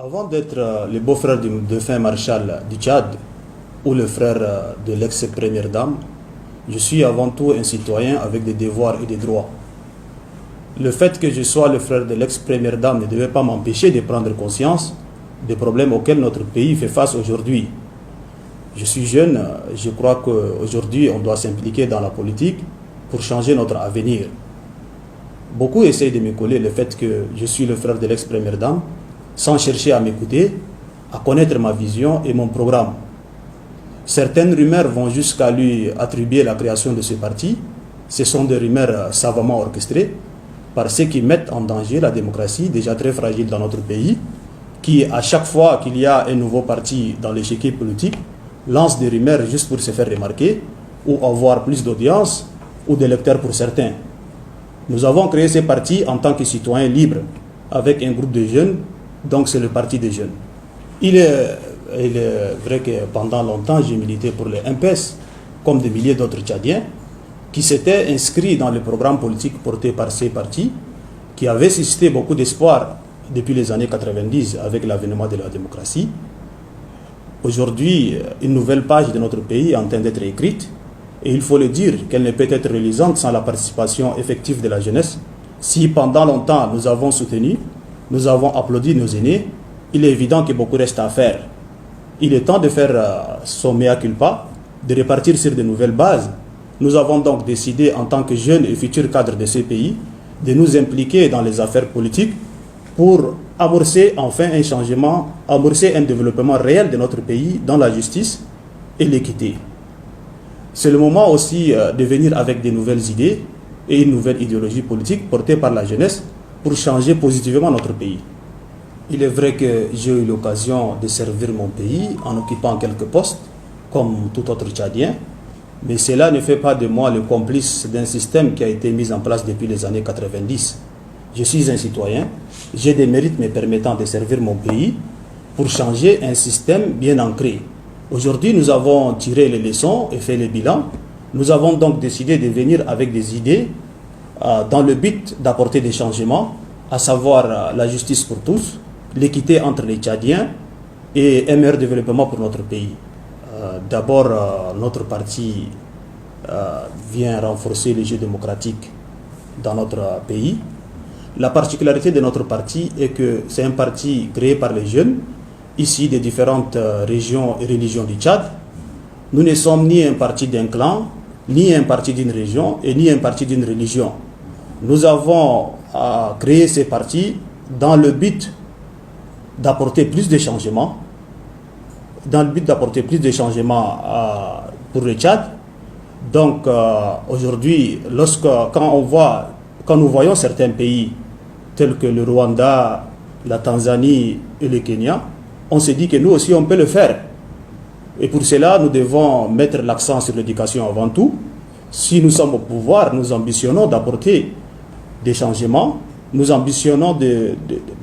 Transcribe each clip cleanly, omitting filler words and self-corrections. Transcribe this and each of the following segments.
Avant d'être le beau-frère du défunt maréchal du Tchad ou le frère de l'ex-première dame, je suis avant tout un citoyen avec des devoirs et des droits. Le fait que je sois le frère de l'ex-première dame ne devait pas m'empêcher de prendre conscience des problèmes auxquels notre pays fait face aujourd'hui. Je suis jeune, je crois qu'aujourd'hui on doit s'impliquer dans la politique pour changer notre avenir. Beaucoup essayent de me coller le fait que je suis le frère de l'ex-première dame, sans chercher à m'écouter, à connaître ma vision et mon programme. Certaines rumeurs vont jusqu'à lui attribuer la création de ce parti. Ce sont des rumeurs savamment orchestrées par ceux qui mettent en danger la démocratie, déjà très fragile dans notre pays, qui, à chaque fois qu'il y a un nouveau parti dans l'échiquier politique, lance des rumeurs juste pour se faire remarquer ou avoir plus d'audience ou d'électeurs pour certains. Nous avons créé ce parti en tant que citoyens libres, avec un groupe de jeunes. Donc c'est le parti des jeunes. Il est vrai que pendant longtemps, j'ai milité pour les MPS, comme des milliers d'autres Tchadiens, qui s'étaient inscrits dans le programme politique porté par ces partis, qui avaient suscité beaucoup d'espoir depuis les années 90 avec l'avènement de la démocratie. Aujourd'hui, une nouvelle page de notre pays est en train d'être écrite, et il faut le dire qu'elle ne peut être réalisante sans la participation effective de la jeunesse. Si pendant longtemps nous avons soutenu, nous avons applaudi nos aînés, il est évident que beaucoup reste à faire. Il est temps de faire son mea culpa, de repartir sur de nouvelles bases. Nous avons donc décidé, en tant que jeunes et futurs cadres de ce pays, de nous impliquer dans les affaires politiques pour amorcer enfin un changement, amorcer un développement réel de notre pays dans la justice et l'équité. C'est le moment aussi de venir avec de nouvelles idées et une nouvelle idéologie politique portée par la jeunesse pour changer positivement notre pays. Il est vrai que j'ai eu l'occasion de servir mon pays en occupant quelques postes, comme tout autre Tchadien, mais cela ne fait pas de moi le complice d'un système qui a été mis en place depuis les années 90. Je suis un citoyen, j'ai des mérites me permettant de servir mon pays pour changer un système bien ancré. Aujourd'hui, nous avons tiré les leçons et fait le bilan. Nous avons donc décidé de venir avec des idées dans le but d'apporter des changements, à savoir la justice pour tous, l'équité entre les Tchadiens et un meilleur développement pour notre pays. D'abord, notre parti vient renforcer les jeux démocratiques dans notre pays. La particularité de notre parti est que c'est un parti créé par les jeunes, ici des différentes régions et religions du Tchad. Nous ne sommes ni un parti d'un clan, ni un parti d'une région et ni un parti d'une religion. Nous avons créé ces partis dans le but d'apporter plus de changements, pour le Tchad. Donc aujourd'hui, quand nous voyons certains pays tels que le Rwanda, la Tanzanie et le Kenya, on se dit que nous aussi on peut le faire. Et pour cela, nous devons mettre l'accent sur l'éducation avant tout. Si nous sommes au pouvoir, nous ambitionnons d'apporter des changements. Nous ambitionnons de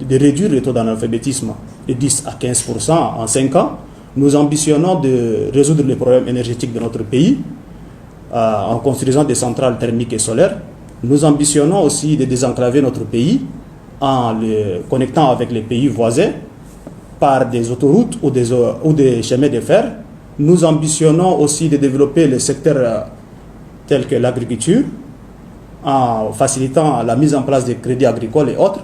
réduire le taux d'analphabétisme de 10 à 15% en 5 ans. Nous ambitionnons de résoudre les problèmes énergétiques de notre pays en construisant des centrales thermiques et solaires. Nous ambitionnons aussi de désenclaver notre pays en le connectant avec les pays voisins par des autoroutes ou des chemins de fer. Nous ambitionnons aussi de développer les secteurs tels que l'agriculture, en facilitant la mise en place des crédits agricoles et autres.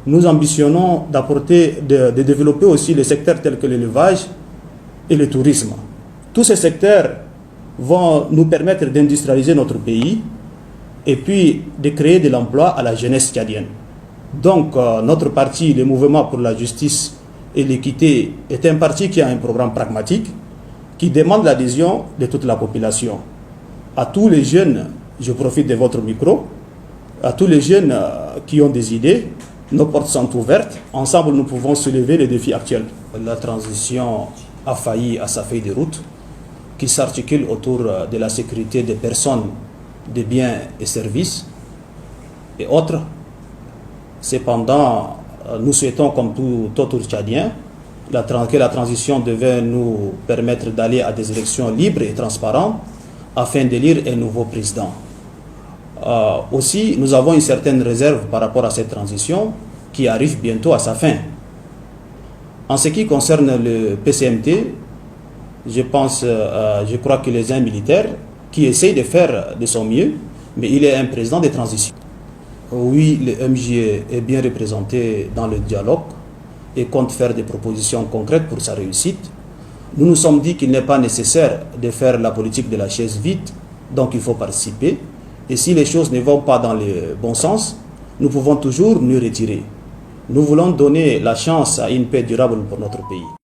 Nous ambitionnons de développer aussi les secteurs tels que l'élevage et le tourisme. Tous ces secteurs vont nous permettre d'industrialiser notre pays et puis de créer de l'emploi à la jeunesse tchadienne. Donc notre parti, le Mouvement pour la justice et l'équité, est un parti qui a un programme pragmatique qui demande l'adhésion de toute la population. À tous les jeunes, je profite de votre micro, à tous les jeunes qui ont des idées, nos portes sont ouvertes. Ensemble, nous pouvons soulever les défis actuels. La transition a failli à sa feuille de route, qui s'articule autour de la sécurité des personnes, des biens et services et autres. Cependant, nous souhaitons, comme tout autre Tchadien, que la transition devait nous permettre d'aller à des élections libres et transparentes afin d'élire un nouveau président. Aussi, nous avons une certaine réserve par rapport à cette transition qui arrive bientôt à sa fin. En ce qui concerne le PCMT, je crois qu'il est un militaire qui essaye de faire de son mieux, mais il est un président de transition. Oui, le MJ est bien représenté dans le dialogue et compte faire des propositions concrètes pour sa réussite. Nous nous sommes dit qu'il n'est pas nécessaire de faire la politique de la chaise vide, donc il faut participer. Et si les choses ne vont pas dans le bon sens, nous pouvons toujours nous retirer. Nous voulons donner la chance à une paix durable pour notre pays.